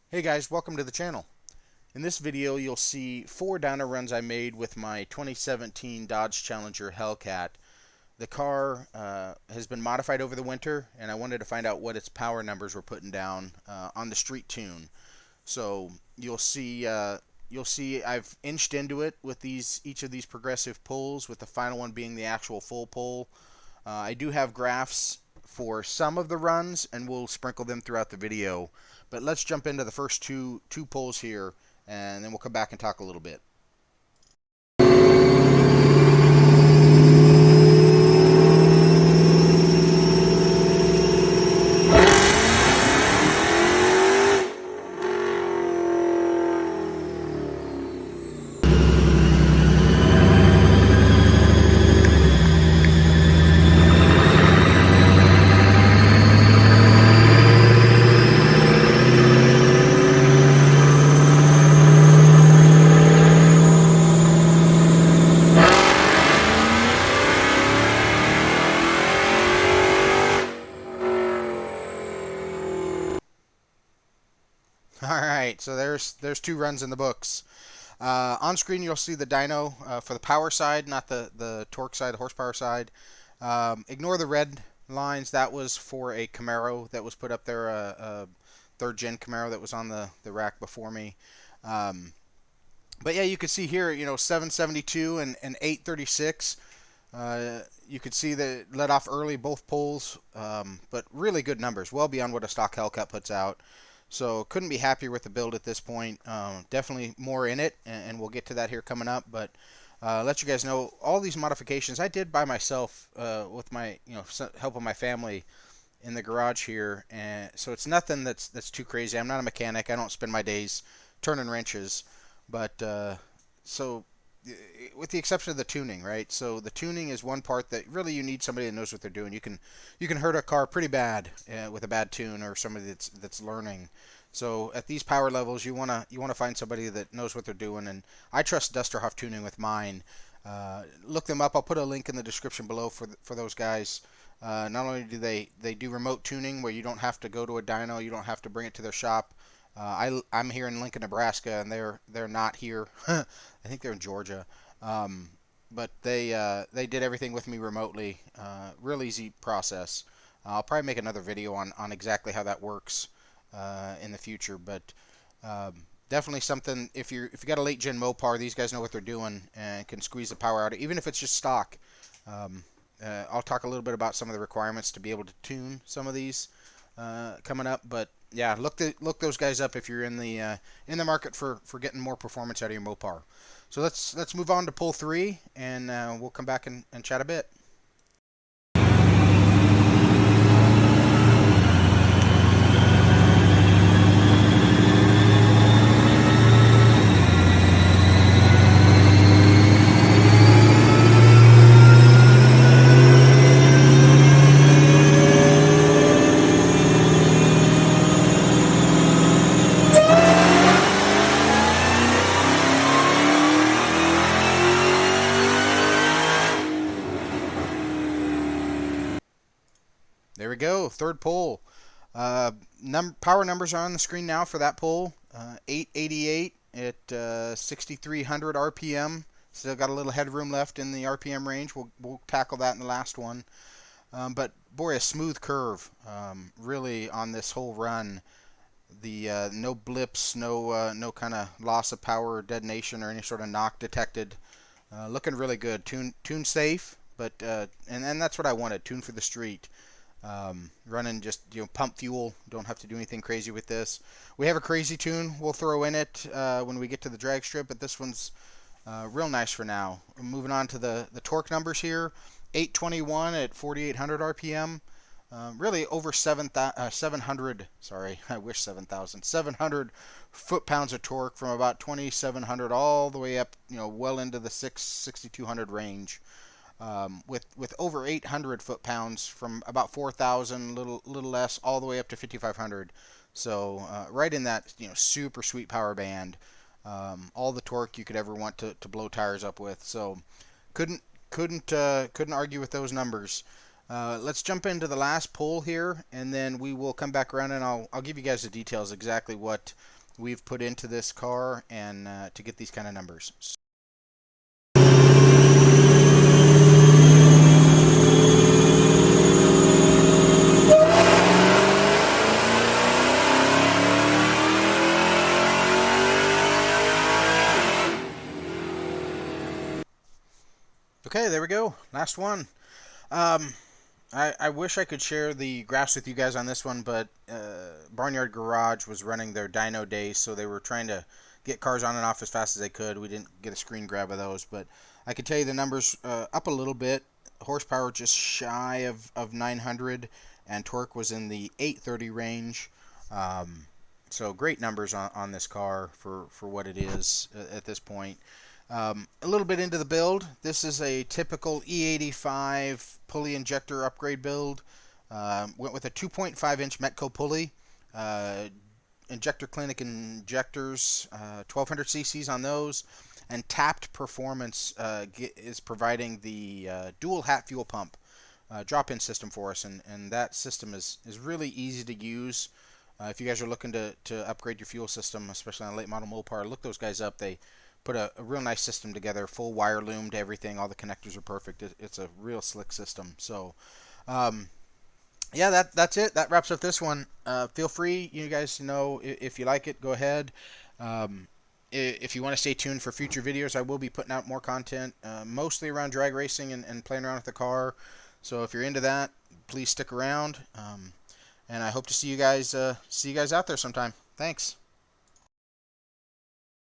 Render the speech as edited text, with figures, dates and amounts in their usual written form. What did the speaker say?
Hey guys, welcome to the channel. In this video you'll see 4 dyno runs I made with my 2017 Dodge Challenger Hellcat. The car has been modified over the winter and I wanted to find out what its power numbers were putting down on the street tune. So you'll see I've inched into it with each of these progressive pulls, with the final one being the actual full pull. I do have graphs for some of the runs, and we'll sprinkle them throughout the video. But let's jump into the first two pulls here, and then we'll come back and talk a little bit. Alright, so there's 2 runs in the books. On screen you'll see the dyno for the power side, not the torque side, the horsepower side. Ignore the red lines. That was for a Camaro that was put up there, a 3rd gen Camaro that was on the rack before me. But yeah, you can see here, 772 and 836. You could see that it let off early, both pulls, but really good numbers, well beyond what a stock Hellcat puts out. So couldn't be happier with the build at this point. Definitely more in it, and we'll get to that here coming up. But let you guys know, all these modifications I did by myself with my help of my family in the garage here, and so it's nothing that's too crazy. I'm not a mechanic. I don't spend my days turning wrenches, but so with the exception of the tuning, right? So the tuning is one part that really you need somebody that knows what they're doing. You can hurt a car pretty bad with a bad tune, or somebody that's learning. So at these power levels, you wanna find somebody that knows what they're doing, and I trust Dusterhoff Tuning with mine. Look them up. I'll put a link in the description below for those guys. Not only do they do remote tuning where you don't have to go to a dyno, you don't have to bring it to their shop. I'm here in Lincoln, Nebraska, and they're not here. I think they're in Georgia. But they did everything with me remotely. Real easy process. I'll probably make another video on exactly how that works in the future. But definitely something. If you got a late gen Mopar, these guys know what they're doing and can squeeze the power out, even if it's just stock. I'll talk a little bit about some of the requirements to be able to tune some of these coming up. But yeah, look those guys up if you're in the market for getting more performance out of your Mopar. So let's move on to pull 3, and we'll come back and chat a bit. There we go, 3rd pull. Power numbers are on the screen now for that pull. 888 at 6,300 RPM. Still got a little headroom left in the RPM range. We'll tackle that in the last one. But boy, a smooth curve, really, on this whole run. The no blips, no kind of loss of power or detonation or any sort of knock detected. Looking really good. Tune safe, but and that's what I wanted. Tune for the street. Running just pump fuel. Don't have to do anything crazy with this. We have a crazy tune we'll throw in it when we get to the drag strip, but this one's real nice for now. Moving on to the torque numbers here. 821 at 4,800 RPM. Really over 700. Sorry, I wish 7,000. 700 foot-pounds of torque from about 2,700 all the way up, well into the 6,200 range. With over 800 foot-pounds from about 4,000, little less, all the way up to 5,500. So right in that super sweet power band. All the torque you could ever want to blow tires up with. So couldn't argue with those numbers. Let's jump into the last pull here, and then we will come back around and I'll give you guys the details exactly what we've put into this car and to get these kind of numbers. Okay, there we go. Last one. Um, I wish I could share the graphs with you guys on this one, but Barnyard Garage was running their dyno days, so they were trying to get cars on and off as fast as they could. We didn't get a screen grab of those, but I can tell you the numbers up a little bit. Horsepower just shy of 900, and torque was in the 830 range. So great numbers on this car for what it is at this point. A little bit into the build. This is a typical E85 pulley injector upgrade build. Went with a 2.5 inch Metco pulley. Injector Clinic injectors, 1200 cc's on those. And Tapped Performance is providing the dual hat fuel pump drop-in system for us. And that system is really easy to use. If you guys are looking to upgrade your fuel system, especially on a late model Mopar, look those guys up. They put a real nice system together, full wire loomed everything. All the connectors are perfect. It's a real slick system. So, yeah, that's it. That wraps up this one. Feel free, you guys know, if you like it, go ahead. If you want to stay tuned for future videos, I will be putting out more content, mostly around drag racing and playing around with the car. So if you're into that, please stick around. And I hope to see you guys out there sometime. Thanks.